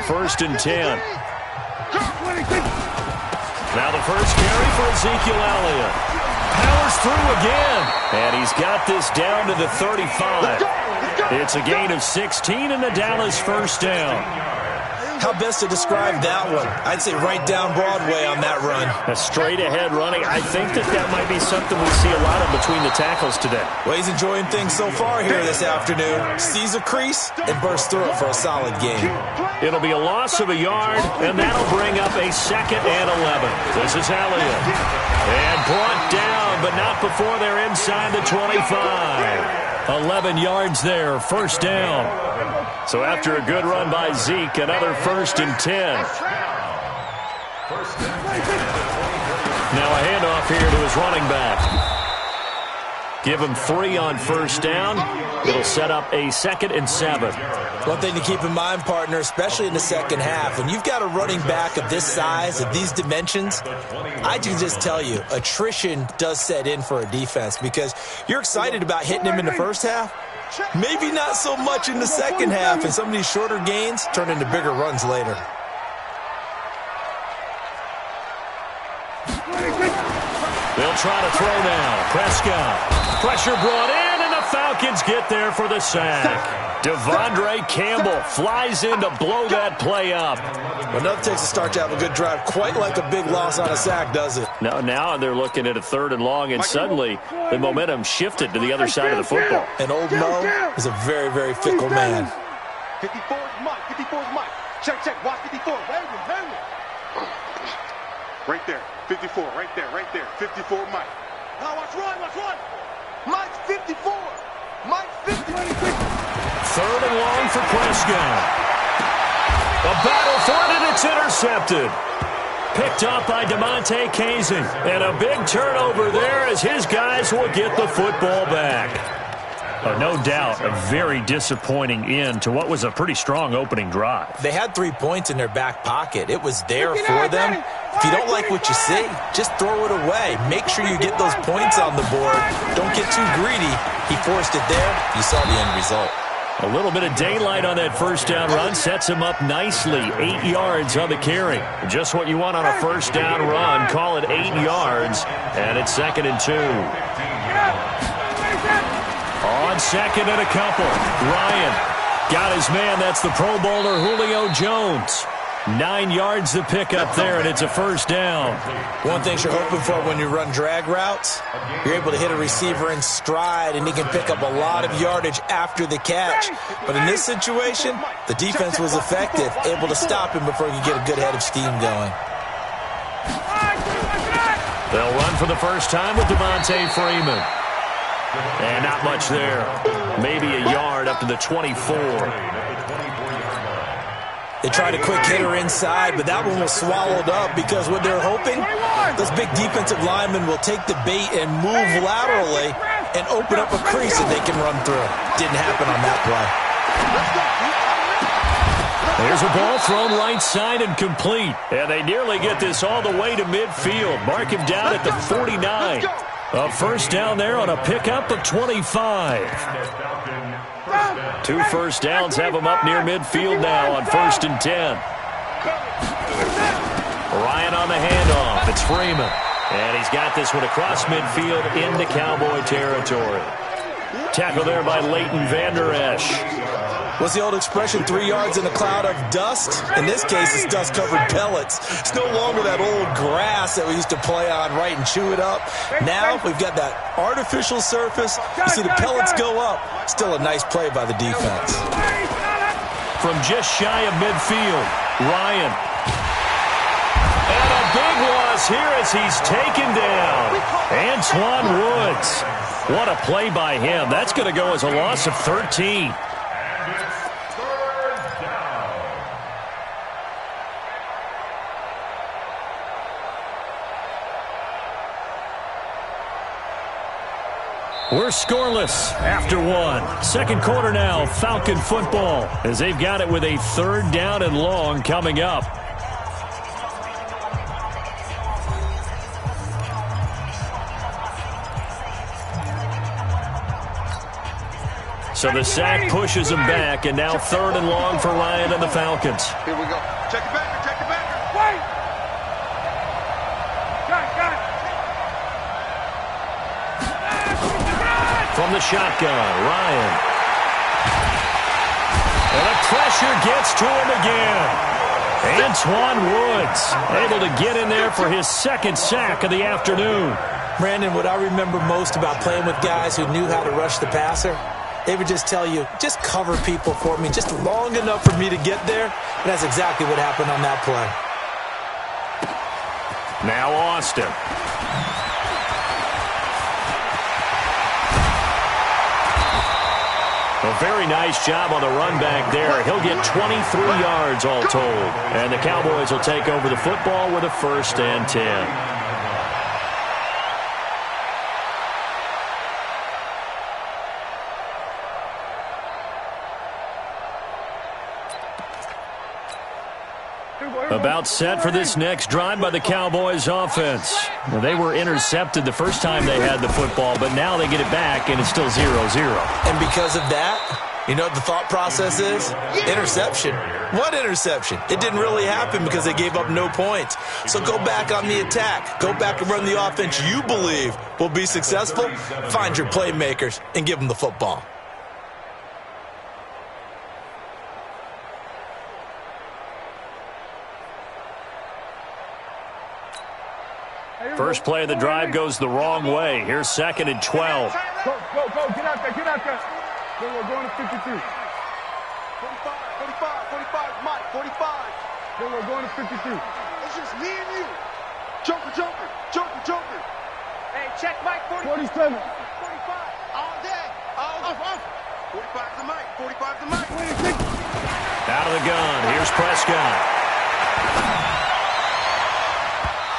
1st and 10. Now the first carry for Ezekiel Elliott. Powers through again. And he's got this down to the 35. It's a gain of 16 and the Dallas first down. How best to describe that one? I'd say right down Broadway on that run. A straight-ahead running. I think that might be something we see a lot of between the tackles today. Well, he's enjoying things so far here this afternoon. Sees a crease and bursts through it for a solid game. It'll be a loss of a yard, and that'll bring up a 2nd and 11. This is Elliott. And brought down, but not before they're inside the 25. 11 yards there, first down. So after a good run by Zeke, another 1st and 10. Now a handoff here to his running back. Give him 3 on first down. It'll set up a 2nd and 7. One thing to keep in mind, partner, especially in the second half, when you've got a running back of this size, of these dimensions, I can just tell you, attrition does set in for a defense because you're excited about hitting him in the first half. Maybe not so much in the second half, and some of these shorter gains turn into bigger runs later. They'll try to throw now. Prescott. Pressure brought in, and the Falcons get there for the sack. Devondre Campbell flies in to blow that play up. Well, nothing takes a start to have a good drive quite like a big loss on a sack, does it? No, now they're looking at a 3rd and long, and suddenly the momentum shifted to the other side of the football. And old Mo is a very, very fickle man. 54 is Mike. 54 is Mike. Check. Watch 54. Right there. 54. Right there. 54, Mike. Now watch run. Mike's 54. Mike's 54. 3rd and long for Prescott. A battle for it, and it's intercepted. Picked up by DeMonte Casey. And a big turnover there as his guys will get the football back. No doubt a very disappointing end to what was a pretty strong opening drive. They had 3 points in their back pocket. It was there for them. If you don't like what you see, just throw it away. Make sure you get those points on the board. Don't get too greedy. He forced it there. You saw the end result. A little bit of daylight on that first down run sets him up nicely. 8 yards on the carry. Just what you want on a first down run. Call it 8 yards, and it's 2nd and 2. On 2nd and a couple. Ryan got his man. That's the Pro Bowler Julio Jones. 9 yards to pick up there, and it's a first down. One thing you're hoping for when you run drag routes, you're able to hit a receiver in stride, and he can pick up a lot of yardage after the catch. But in this situation, the defense was effective, able to stop him before he could get a good head of steam going. They'll run for the first time with Devontae Freeman. And not much there. Maybe a yard up to the 24. They tried a quick hitter inside, but that one was swallowed up because what they're hoping, those big defensive linemen will take the bait and move laterally and open up a crease that they can run through. Didn't happen on that play. There's a ball thrown right side and complete. And they nearly get this all the way to midfield. Mark him down at the 49. A first down there on a pickup of 25. 2 first downs have him up near midfield now on 1st and 10. Ryan on the handoff. It's Freeman. And he's got this one across midfield into Cowboy territory. Tackle there by Leighton Vander Esch. What's the old expression, 3 yards in a cloud of dust? In this case, it's dust-covered pellets. It's no longer that old grass that we used to play on, right, and chew it up. Now we've got that artificial surface. You see the pellets go up. Still a nice play by the defense. From just shy of midfield, Ryan. And a big loss here as he's taken down. Antoine Woods. What a play by him. That's going to go as a loss of 13. We're scoreless after 1. Second quarter now, Falcon football, as they've got it with a 3rd down and long coming up. So the sack pushes him back, and now 3rd and long for Ryan and the Falcons. Here we go. Check it back. Check it back. Wait. Got it. From the shotgun, Ryan. And the pressure gets to him again. Antwaun Woods able to get in there for his 2nd sack of the afternoon. Brandon, what I remember most about playing with guys who knew how to rush the passer, they would just tell you, just cover people for me, just long enough for me to get there. And that's exactly what happened on that play. Now Austin. A very nice job on the run back there. He'll get 23 yards all told. And the Cowboys will take over the football with a 1st and 10. About set for this next drive by the Cowboys offense. Well, they were intercepted the first time they had the football, but now they get it back, and it's still 0-0. And because of that, you know what the thought process is? Interception. What interception? It didn't really happen because they gave up no points. So go back on the attack. Go back and run the offense you believe will be successful. Find your playmakers and give them the football. First play of the drive goes the wrong way. Here's 2nd and 12. Go. Get out there. We're going to 52. 45, Mike, 45. Then we're going to 52. It's just me and you. Joker. Hey, check Mike, 47. 45. All day. Off. 45 to Mike. 45 to Mike. 26. Out of the gun. Here's Prescott.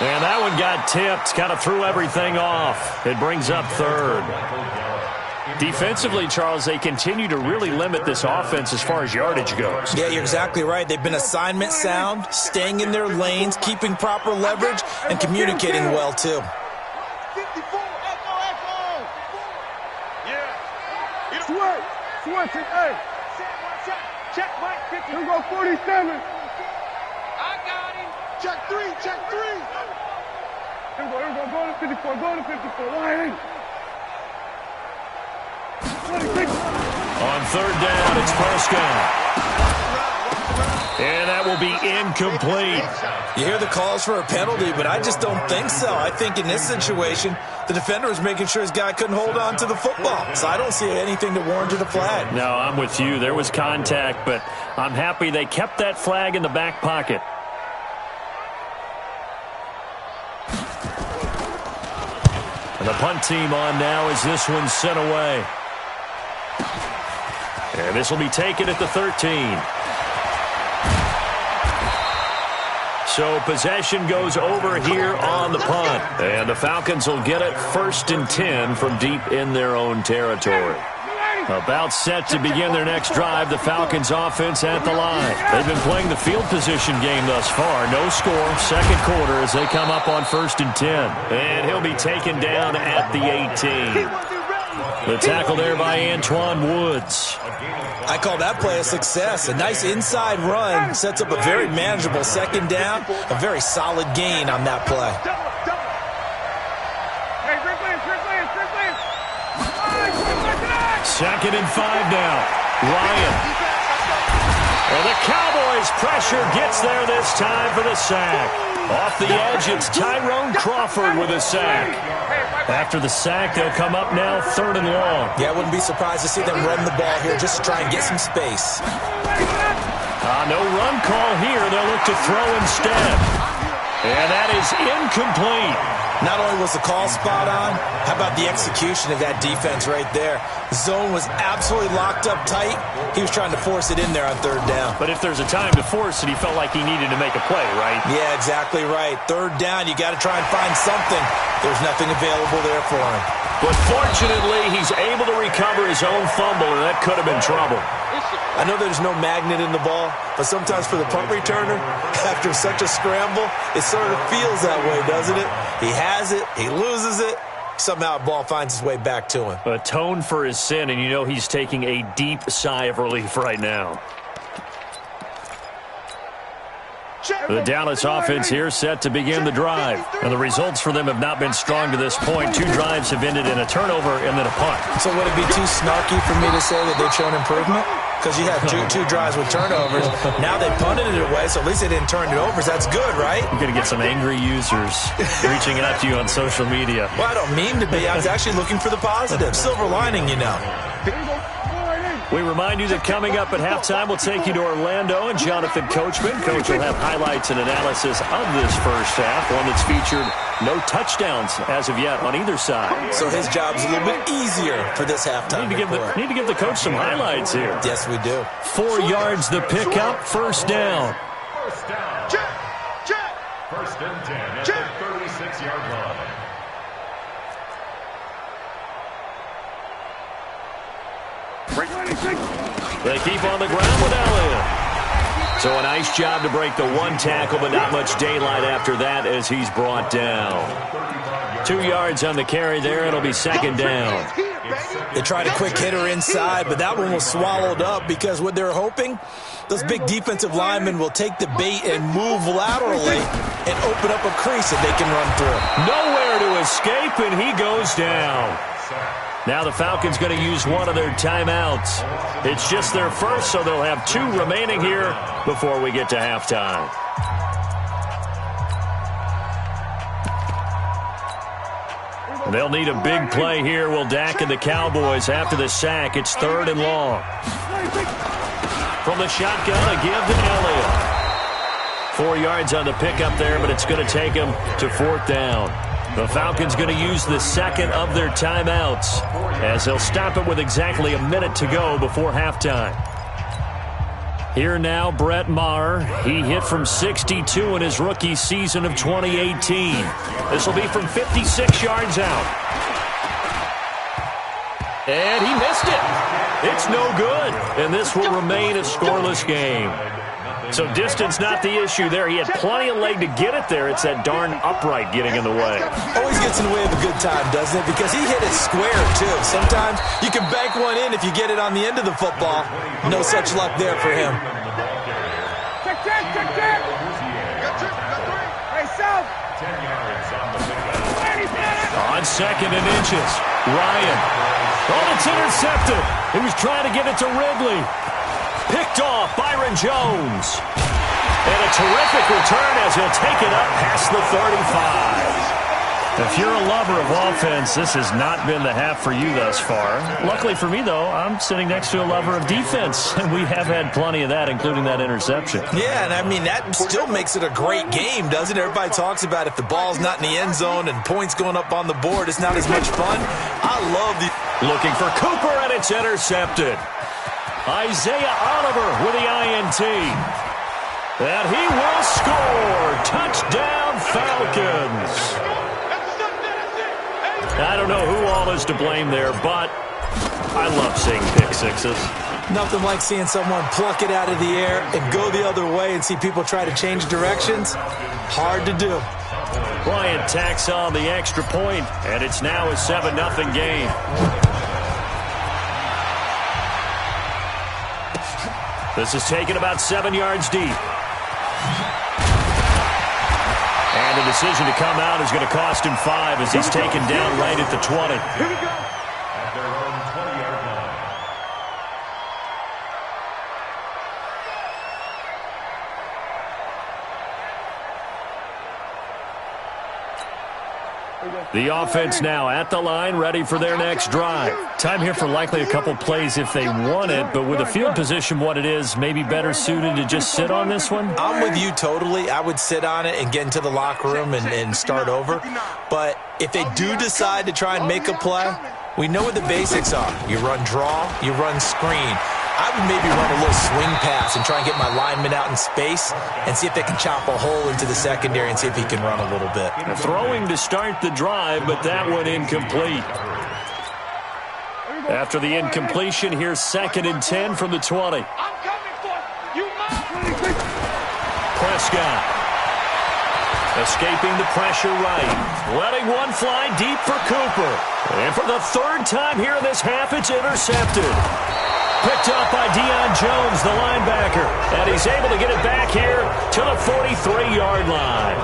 And that one got tipped, kind of threw everything off. It brings up 3rd. Defensively, Charles, they continue to really limit this offense as far as yardage goes. Yeah, you're exactly right. They've been assignment sound, staying in their lanes, keeping proper leverage, and communicating well, too. 54. Echo. Yeah. Switch it, hey. Check Mike, 50. Here we go, 47. I got him. Check 3. Here we go, go to 54, Ryan. 26. On 3rd down, it's Prescott. And that will be incomplete. You hear the calls for a penalty, but I just don't think so. I think in this situation, the defender was making sure his guy couldn't hold on to the football. So I don't see anything that warranted a flag. No, I'm with you. There was contact, but I'm happy they kept that flag in the back pocket. And the punt team on now as this one's sent away. And this will be taken at the 13. So possession goes over here on the punt. And the Falcons will get it 1st and 10 from deep in their own territory. About set to begin their next drive, the Falcons offense at the line. They've been playing the field position game thus far. No score, 2nd quarter as they come up on 1st and 10. And he'll be taken down at the 18. The tackle there by Antwaun Woods. I call that play a success. A nice inside run sets up a very manageable 2nd down. A very solid gain on that play. Second and 5 now. Ryan. And the Cowboys' pressure gets there this time for the sack. Off the edge, it's Tyrone Crawford with a sack. After the sack, they'll come up now 3rd and long. Yeah, I wouldn't be surprised to see them run the ball here just to try and get some space. No run call here. They'll look to throw instead. And that is incomplete. Not only was the call spot on, how about the execution of that defense right there? The zone was absolutely locked up tight. He was trying to force it in there on 3rd down. But if there's a time to force it, he felt like he needed to make a play, right? Yeah, exactly right. 3rd down, you got to try and find something. There's nothing available there for him. But fortunately, he's able to recover his own fumble, and that could have been trouble. I know there's no magnet in the ball, but sometimes for the punt returner, after such a scramble, it sort of feels that way, doesn't it? He has it, he loses it, somehow the ball finds its way back to him. Atone for his sin, and you know he's taking a deep sigh of relief right now. The Dallas offense here set to begin the drive. And the results for them have not been strong to this point. 2 drives have ended in a turnover and then a punt. So would it be too snarky for me to say that they've shown improvement? Because you had two drives with turnovers. Now they punted it away, so at least they didn't turn it over. So that's good, right? You're going to get some angry users reaching out to you on social media. Well, I don't mean to be. I was actually looking for the positive. Silver lining, you know. We remind you that coming up at halftime, we'll take you to Orlando and Jonathan Coachman. Coach will have highlights and analysis of this first half, one that's featured no touchdowns as of yet on either side. So his job's a little bit easier for this halftime. Need to give the coach some highlights here. Yes, we do. 4 yards the pickup, first down. Check. First and 10 at the 36-yard line. They keep on the ground with Elliott. So a nice job to break the 1 tackle, but not much daylight after that as he's brought down. 2 yards on the carry there. It'll be second down. They tried a quick hitter inside, but that one was swallowed up because what they're hoping, those big defensive linemen will take the bait and move laterally and open up a crease that they can run through. Nowhere to escape, and he goes down. Now the Falcons going to use one of their timeouts. It's just their first, so they'll have 2 remaining here before we get to halftime. They'll need a big play here. Will Dak and the Cowboys after the sack. It's 3rd and long. From the shotgun, a give to Elliott. 4 yards on the pickup there, but it's going to take him to 4th down. The Falcons going to use the second of their timeouts as they'll stop it with exactly a minute to go before halftime. Here now, Brett Maher. He hit from 62 in his rookie season of 2018. This will be from 56 yards out. And he missed it. It's no good. And this will remain a scoreless game. So distance not the issue there. He had plenty of leg to get it there. It's that darn upright getting in the way. Always gets in the way of a good time, doesn't it? Because he hit it square, too. Sometimes you can bank one in if you get it on the end of the football. No such luck there for him. Check. Hey, South. 10 yards on the pickup. On 2nd and inches, Ryan. Oh, it's intercepted. He was trying to get it to Ridley. Picked off Byron Jones. And a terrific return as he'll take it up past the 35. If you're a lover of offense, this has not been the half for you thus far. Luckily for me, though, I'm sitting next to a lover of defense, and we have had plenty of that, including that interception. Yeah, and I mean, that still makes it a great game, doesn't it? Everybody talks about if the ball's not in the end zone and points going up on the board, it's not as much fun. I love the... Looking for Cooper, and it's intercepted. Isaiah Oliver with the INT. And he will score. Touchdown, Falcons. I don't know who all is to blame there, but I love seeing pick sixes. Nothing like seeing someone pluck it out of the air and go the other way and see people try to change directions. Hard to do. Bryant tacks on the extra point, and it's now a 7-0 game. This is taken about 7 yards deep. And the decision to come out is going to cost him 5 as he's taken down right at the 20. Here we go. At their own 20-yard line. The offense now at the line, ready for their next drive. Time here for likely a couple plays if they want it, but with the field position what it is, maybe better suited to just sit on this one? I'm with you totally. I would sit on it and get into the locker room and start over. But if they do decide to try and make a play, we know what the basics are. You run draw, you run screen. I would maybe run a little swing pass and try and get my lineman out in space and see if they can chop a hole into the secondary and see if he can run a little bit. Throwing to start the drive, but that one incomplete. After the incompletion, here's 2nd and 10 from the 20. I'm coming for you. Prescott. Escaping the pressure right. Letting one fly deep for Cooper. And for the third time here in this half, it's intercepted. Picked up by Deion Jones, the linebacker. And he's able to get it back here to the 43-yard line.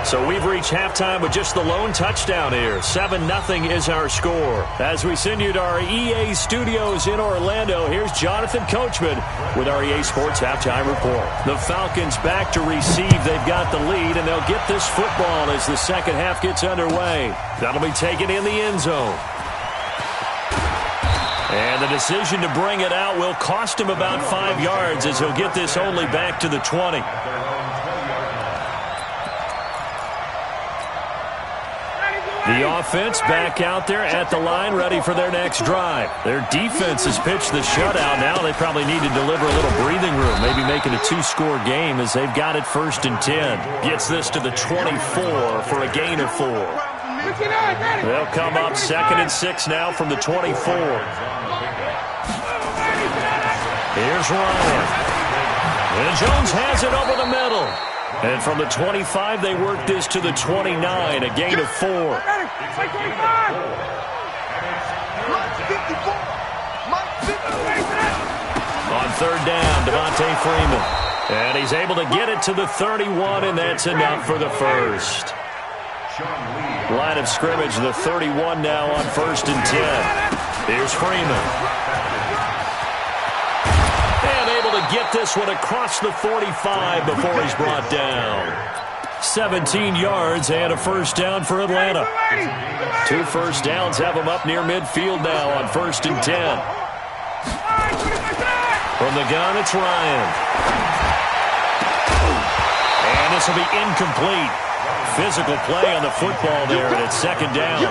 So we've reached halftime with just the lone touchdown here. 7-0 is our score. As we send you to our EA studios in Orlando, here's Jonathan Coachman with our EA Sports Halftime Report. The Falcons back to receive. They've got the lead, and they'll get this football as the second half gets underway. That'll be taken in the end zone. And the decision to bring it out will cost him about 5 yards as he'll get this only back to the 20. The offense back out there at the line, ready for their next drive. Their defense has pitched the shutout. Now they probably need to deliver a little breathing room, maybe make it a 2-score game as they've got it 1st and 10. Gets this to the 24 for a gain of 4. They'll come up 2nd and 6 now from the 24. Here's Ryan. And Jones has it over the middle. And from the 25, they work this to the 29, a gain of 4. On 3rd down, Devontae Freeman. And he's able to get it to the 31, and that's enough for the first. Line of scrimmage, the 31 now on 1st and 10. Here's Freeman. To get this one across the 45 before he's brought down. 17 yards and a 1st down for Atlanta. 2 first downs have them up near midfield now on 1st and 10. From the gun, it's Ryan. And this will be incomplete. Physical play on the football there, and it's 2nd down.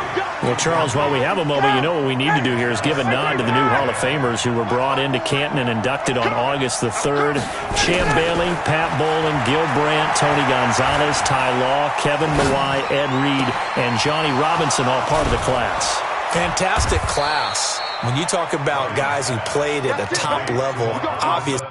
Well, Charles, while we have a moment, you know what we need to do here is give a nod to the new Hall of Famers who were brought into Canton and inducted on August the 3rd. Champ Bailey, Pat Bowlen, Gil Brandt, Tony Gonzalez, Ty Law, Kevin Mawai, Ed Reed, and Johnny Robinson, all part of the class. Fantastic class. When you talk about guys who played at a top level, obviously.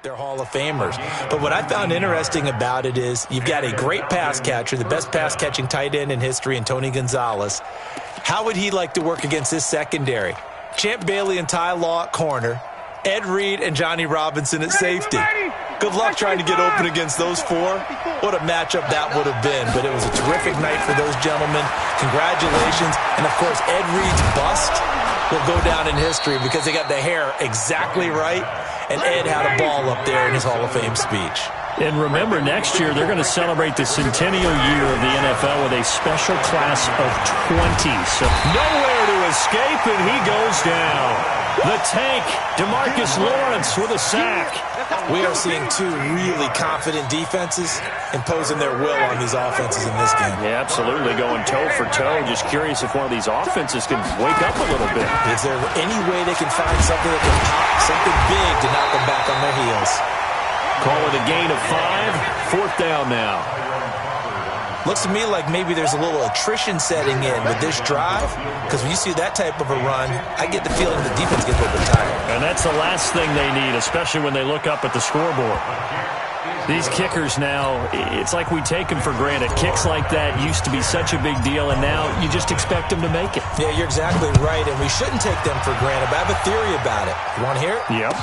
They're Hall of Famers. But what I found interesting about it is you've got a great pass catcher, the best pass-catching tight end in history, in Tony Gonzalez. How would he like to work against his secondary? Champ Bailey and Ty Law at corner, Ed Reed and Johnny Robinson at safety. Good luck trying to get open against those four. What a matchup that would have been. But it was a terrific night for those gentlemen. Congratulations. And, of course, Ed Reed's bust will go down in history because they got the hair exactly right. And Ed had a ball up there in his Hall of Fame speech. And remember, next year they're going to celebrate the centennial year of the NFL with a special class of 20. So nowhere to escape, and he goes down. The tank, DeMarcus Lawrence with a sack. We are seeing two really confident defenses imposing their will on these offenses in this game. Yeah, absolutely, going toe for toe. Just curious if one of these offenses can wake up a little bit. Is there any way they can find something that can pop, something big to knock them back on their heels? Call it a gain of 5, 4th down now. Looks to me like maybe there's a little attrition setting in with this drive, because when you see that type of a run, I get the feeling the defense gets a little bit tired. And that's the last thing they need, especially when they look up at the scoreboard. These kickers now, it's like we take them for granted. Kicks like that used to be such a big deal, and now you just expect them to make it. Yeah, you're exactly right, and we shouldn't take them for granted, but I have a theory about it. You want to hear it? Yep.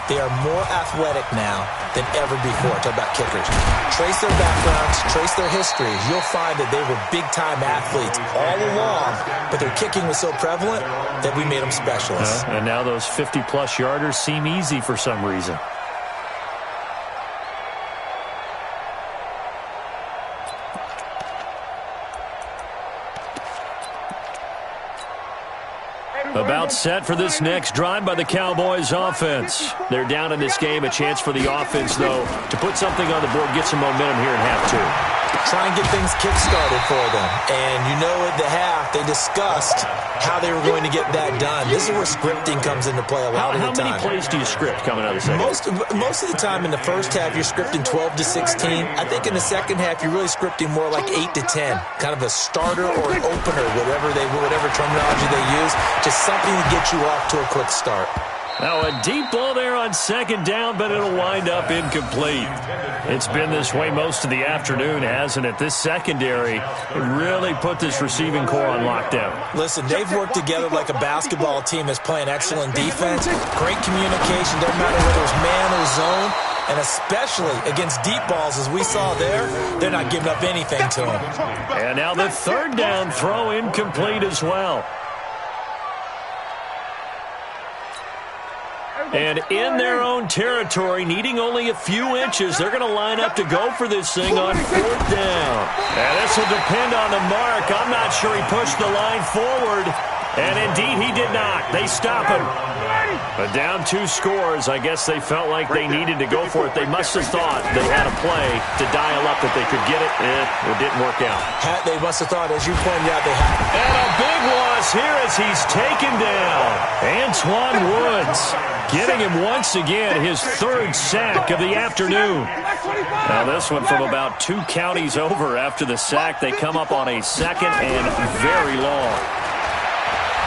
They are more athletic now than ever before. Talk about kickers. Trace their backgrounds, trace their histories. You'll find that they were big-time athletes all along, but their kicking was so prevalent that we made them specialists. And now those 50-plus yarders seem easy for some reason. About set for this next drive by the Cowboys offense. They're down in this game. A chance for the offense, though, to put something on the board, get some momentum here in half two. Try and get things kick-started for them. And you know at the half, they discussed how they were going to get that done. This is where scripting comes into play a lot of the time. How many plays do you script coming out of the second? Most of the time in the first half, you're scripting 12 to 16. I think in the second half, you're really scripting more like 8 to 10. Kind of a starter or an opener, whatever terminology they use. Just something to get you off to a quick start. Now a deep ball there on second down, but it'll wind up incomplete. It's been this way most of the afternoon, hasn't it? This secondary really put this receiving core on lockdown. Listen, they've worked together like a basketball team that's playing excellent defense. Great communication, doesn't matter whether it's man or zone. And especially against deep balls, as we saw there, they're not giving up anything to them. And now the third down throw incomplete as well. And in their own territory, needing only a few inches, they're going to line up to go for this thing on 4th down. And this will depend on the mark. I'm not sure he pushed the line forward. And indeed, he did not. They stop him. But down 2 scores, I guess they felt like they needed to go for it. They must have thought they had a play to dial up that they could get it, and it didn't work out. They must have thought, as you pointed out, they had. And a big loss here as he's taken down. Antoine Woods getting him once again, his 3rd sack of the afternoon. Now this one from about 2 counties over after the sack. They come up on a 2nd and very long.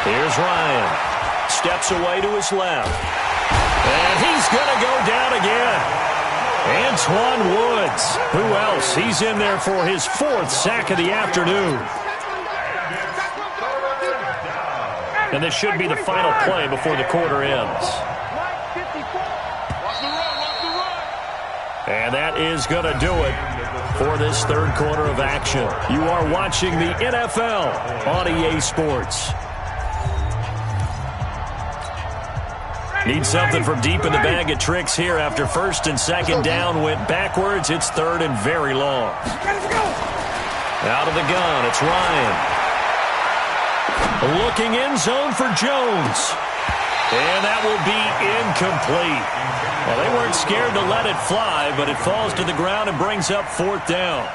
Here's Ryan. Steps away to his left. And he's going to go down again. Antoine Woods. Who else? He's in there for his 4th sack of the afternoon. And this should be the final play before the quarter ends. And that is going to do it for this 3rd quarter of action. You are watching the NFL on EA Sports. Need something from deep in the bag of tricks here after 1st and 2nd down went backwards. It's 3rd and very long. Out of the gun, it's Ryan. Looking in zone for Jones. And that will be incomplete. Well, they weren't scared to let it fly, but it falls to the ground and brings up 4th down.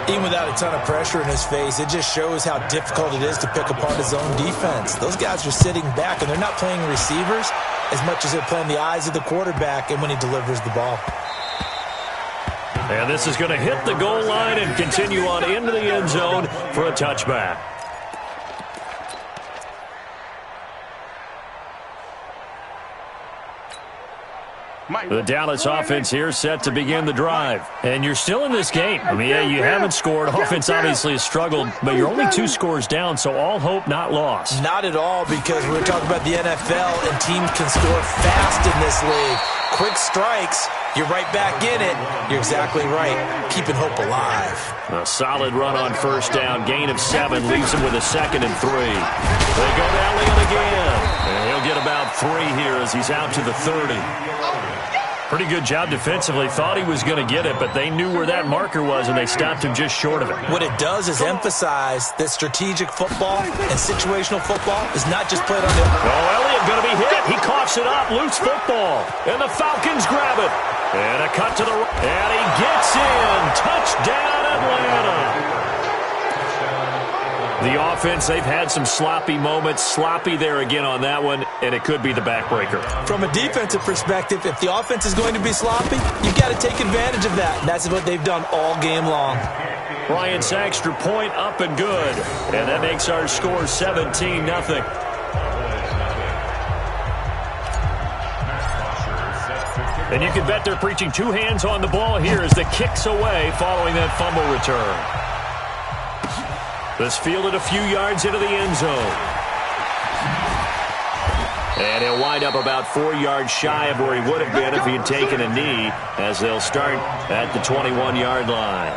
Even without a ton of pressure in his face, it just shows how difficult it is to pick apart his own defense. Those guys are sitting back, and they're not playing receivers as much as they're playing the eyes of the quarterback and when he delivers the ball. And this is going to hit the goal line and continue on into the end zone for a touchback. The Dallas offense here set to begin the drive. And you're still in this game. I mean, yeah, you haven't scored. Offense obviously has struggled, but you're only 2 scores down, so all hope not lost. Not at all, because we're talking about the NFL, and teams can score fast in this league. Quick strikes, you're right back in it. You're exactly right. Keeping hope alive. A solid run on first down. Gain of 7 leaves him with a 2nd and 3. They go to Elliott again. And he'll get about 3 here as he's out to the 30. Pretty good job defensively. Thought he was going to get it, but they knew where that marker was, and they stopped him just short of it. What it does is emphasize that strategic football and situational football is not just played on the... Oh, Elliott going to be hit. He coughs it up. Loose football. And the Falcons grab it. And a cut to the right. And he gets in. Touchdown, Atlanta. The offense, they've had some sloppy moments. Sloppy there again on that one, and it could be the backbreaker. From a defensive perspective, if the offense is going to be sloppy, you've got to take advantage of that. And that's what they've done all game long. Ryan Saxter point up and good. And that makes our score 17-0. And you can bet they're preaching 2 hands on the ball here as the kick's away following that fumble return. This fielded a few yards into the end zone. And he'll wind up about 4 yards shy of where he would have been if he had taken a knee, as they'll start at the 21-yard line.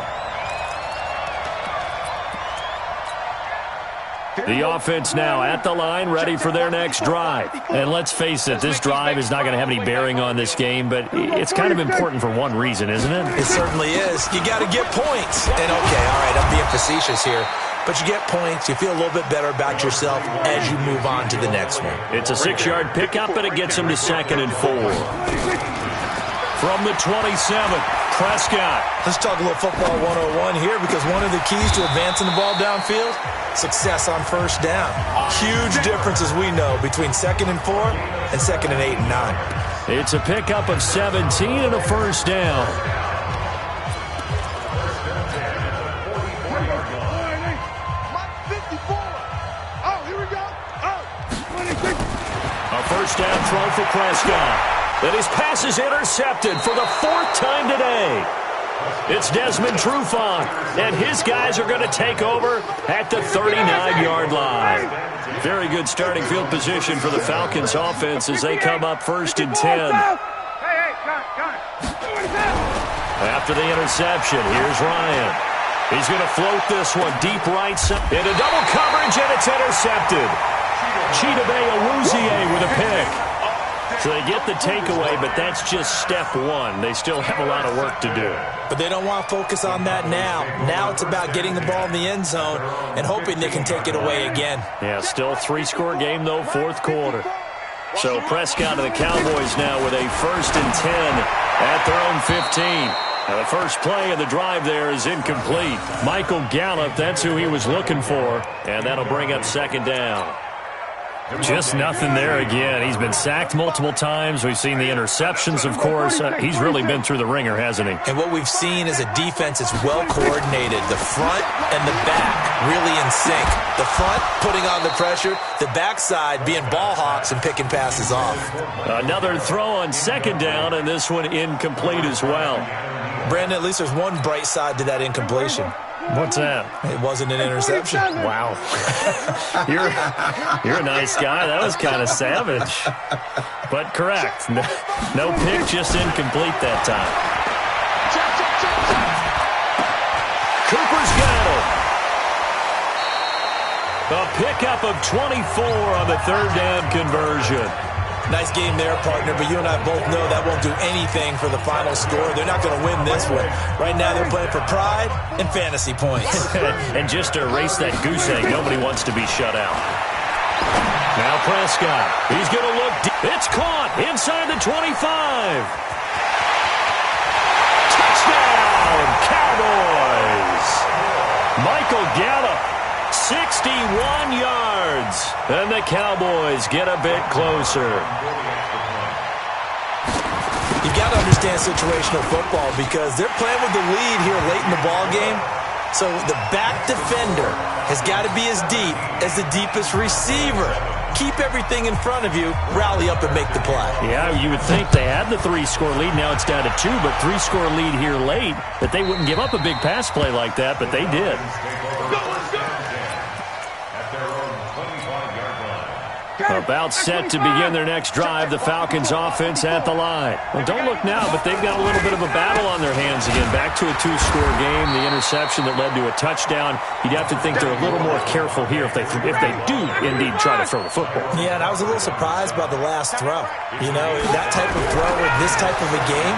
The offense now at the line, ready for their next drive. And let's face it, this drive is not going to have any bearing on this game, but it's kind of important for one reason, isn't it? It certainly is. You got to get points. And okay, all right, I'm being facetious here. But you get points, you feel a little bit better about yourself as you move on to the next one. It's a 6-yard pickup, and it gets him to 2nd and 4. From the 27, Prescott. Let's talk a little football 101 here, because one of the keys to advancing the ball downfield, success on first down. Huge difference, as we know, between 2nd and 4 and 2nd and 8 and 9. It's a pickup of 17 and a first down. A first down throw for Prescott. And his pass is intercepted for the 4th time today. It's Desmond Trufant, and his guys are going to take over at the 39-yard line. Very good starting field position for the Falcons offense as they come up 1st and 10. After the interception, here's Ryan. He's going to float this one deep right side. Into double coverage, and it's intercepted. Chidobe Awuzie with a pick. So they get the takeaway, but that's just step 1. They still have a lot of work to do. But they don't want to focus on that now. Now it's about getting the ball in the end zone and hoping they can take it away again. Yeah, still a 3-score game, though, 4th quarter. So Prescott and the Cowboys now with a 1st and 10 at their own 15. Now the first play of the drive there is incomplete. Michael Gallup, that's who he was looking for, and that'll bring up 2nd down. Just nothing there again. He's been sacked multiple times. We've seen the interceptions, of course. He's really been through the ringer, hasn't he? And what we've seen is a defense that's well coordinated. The front and the back really in sync. The front putting on the pressure. The backside being ball hawks and picking passes off. Another throw on 2nd down, and this one incomplete as well. Brandon, at least there's one bright side to that incompletion. What's that? It wasn't an interception. Wow. You're a nice guy. That was kind of savage. But correct. No pick, just incomplete that time. Cooper's got it. A pickup of 24 on the 3rd down conversion. Nice game there, partner, but you and I both know that won't do anything for the final score. They're not going to win this one. Right now they're playing for pride and fantasy points. And just to erase that goose egg, nobody wants to be shut out. Now Prescott, he's going to look deep. It's caught inside the 25. Touchdown, Cowboys! Michael Gallup, 61 yards. And the Cowboys get a bit closer. You got to understand situational football because they're playing with the lead here late in the ball game. So the back defender has got to be as deep as the deepest receiver. keep everything in front of you, rally up and make the play. Yeah, you would think they had the 3-score lead. Now it's down to 2, but 3-score lead here late, that they wouldn't give up a big pass play like that, but they did. About set to begin their next drive, the Falcons offense at the line. Well, don't look now, but they've got a little bit of a battle on their hands again. Back to a 2-score game, the interception that led to a touchdown. You'd have to think they're a little more careful here if they do indeed try to throw the football. Yeah, and I was a little surprised by the last throw. You know, that type of throw in this type of a game,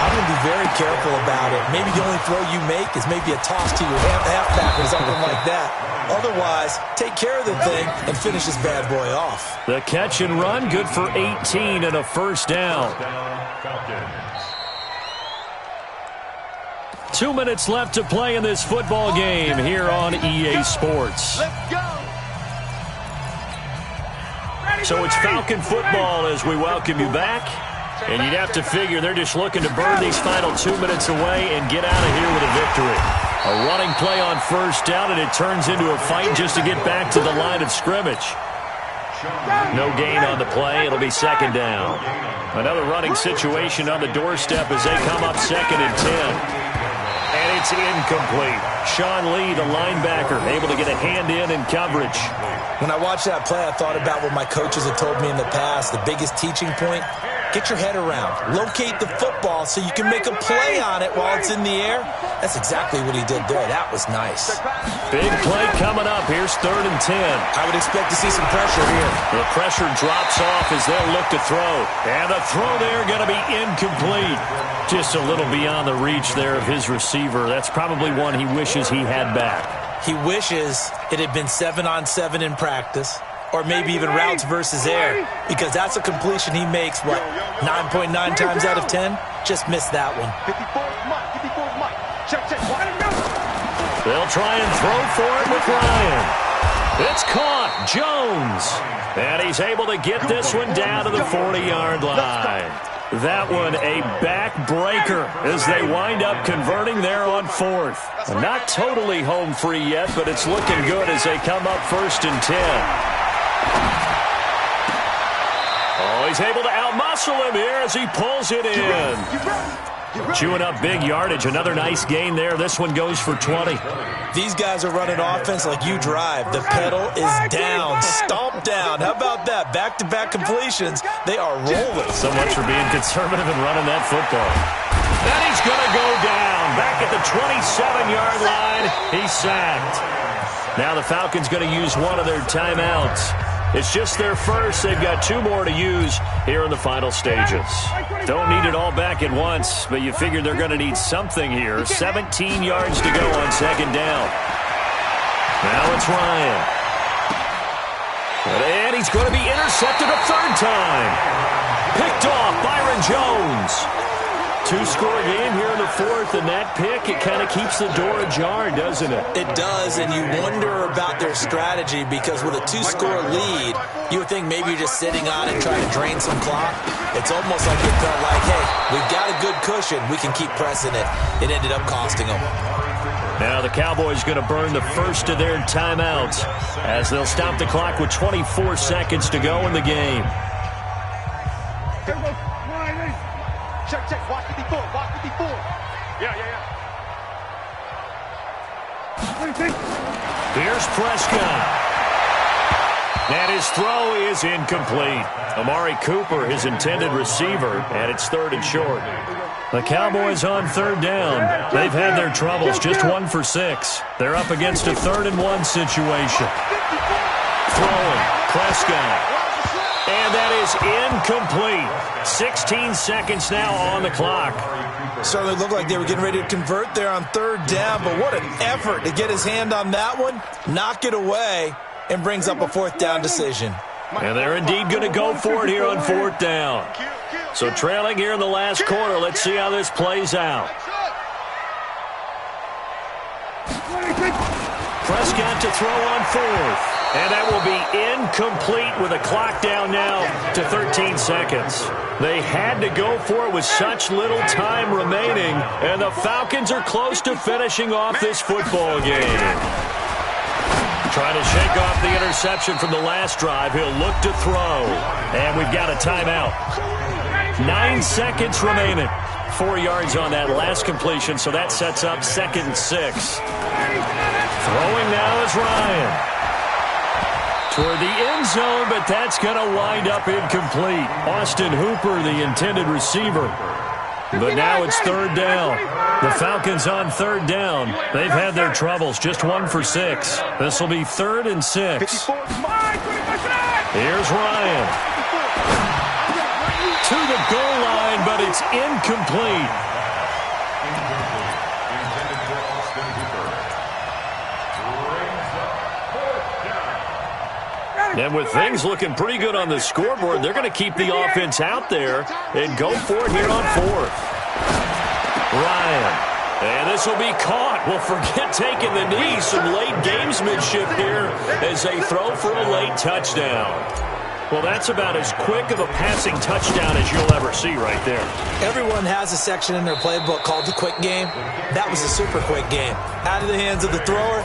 I'm going to be very careful about it. Maybe the only throw you make is maybe a toss to your halfback or something like that. Otherwise, take care of the thing and finish this bad boy off. The catch and run, good for 18 and a first down. 2 minutes left to play in this football game here on EA Sports. Let's go. So it's Falcon football as we welcome you back. And you'd have to figure they're just looking to burn these final 2 minutes away and get out of here with a victory. A running play on first down, and it turns into a fight just to get back to the line of scrimmage. No gain on the play. It'll be second down. Another running situation on the doorstep as they come up 2nd and 10. And it's incomplete. Sean Lee, the linebacker, able to get a hand in coverage. When I watched that play, I thought about what my coaches had told me in the past. The biggest teaching point, get your head around. Locate the football so you can make a play on it while it's in the air. That's exactly what he did there. That was nice. Big play coming up. Here's 3rd and 10. I would expect to see some pressure here. The pressure drops off as they'll look to throw. And the throw there going to be incomplete. Just a little beyond the reach there of his receiver. That's probably one he wishes he had back. He wishes it had been 7-on-7 in practice, or maybe even routes versus air, because that's a completion he makes, what, 9.9 times out of 10? Just missed that one. 54's Mike. 54's Mike. Check. They'll try and throw for it with Ryan. It's caught. Jones. And he's able to get this one down to the 40-yard line. That one a backbreaker as they wind up converting there on 4th. Not totally home free yet, but it's looking good as they come up 1st and 10. Oh, he's able to outmuscle him here as he pulls it in. Chewing up big yardage. Another nice gain there. This one goes for 20. These guys are running offense like you drive. The pedal is down, stomp down. How about that? Back-to-back completions. They are rolling. So much for being conservative and running that football. And he's going to go down. Back at the 27-yard line. He's sacked. Now the Falcons going to use one of their timeouts. It's just their first. They've got 2 more to use here in the final stages. Don't need it all back at once, but you figure they're going to need something here. 17 yards to go on 2nd down. Now it's Ryan. And he's going to be intercepted a 3rd time. Picked off Byron Jones. 2-score game here in the 4th, and that pick, it kind of keeps the door ajar, doesn't it? It does, and you wonder about their strategy because with a 2-score lead, you would think maybe you're just sitting on it and trying to drain some clock. It's almost like it felt like, hey, we've got a good cushion. We can keep pressing it. It ended up costing them. Now the Cowboys going to burn the first of their timeouts as they'll stop the clock with 24 seconds to go in the game. Check. Watch 54. Yeah. Here's Prescott. And his throw is incomplete. Amari Cooper, his intended receiver, and it's 3rd and short. The Cowboys on 3rd down. They've had their troubles, just 1 for 6. They're up against a 3rd and 1 situation. Throwing, Prescott. And that is incomplete. 16 seconds now on the clock. Certainly looked like they were getting ready to convert there on 3rd down, but what an effort to get his hand on that one, knock it away, and brings up a 4th down decision. And they're indeed going to go for it here on 4th down. So trailing here in the last quarter, let's see how this plays out. Prescott to throw on 4th. And that will be incomplete with a clock down now to 13 seconds. They had to go for it with such little time remaining, and the Falcons are close to finishing off this football game. Trying to shake off the interception from the last drive. He'll look to throw. And we've got a timeout. 9 seconds remaining. 4 yards on that last completion, so that sets up 2nd and 6. Throwing now is Ryan. Toward the end zone, but that's going to wind up incomplete. Austin Hooper, the intended receiver. But now it's 3rd down. The Falcons on 3rd down. They've had their troubles, just 1 for 6. This will be 3rd and 6. Here's Ryan. To the goal line, but it's incomplete. And with things looking pretty good on the scoreboard, they're going to keep the offense out there and go for it here on 4th. Ryan. And this will be caught. Well, forget taking the knee. Some late gamesmanship here as they throw for a late touchdown. Well, that's about as quick of a passing touchdown as you'll ever see right there. Everyone has a section in their playbook called the quick game. That was a super quick game. Out of the hands of the thrower,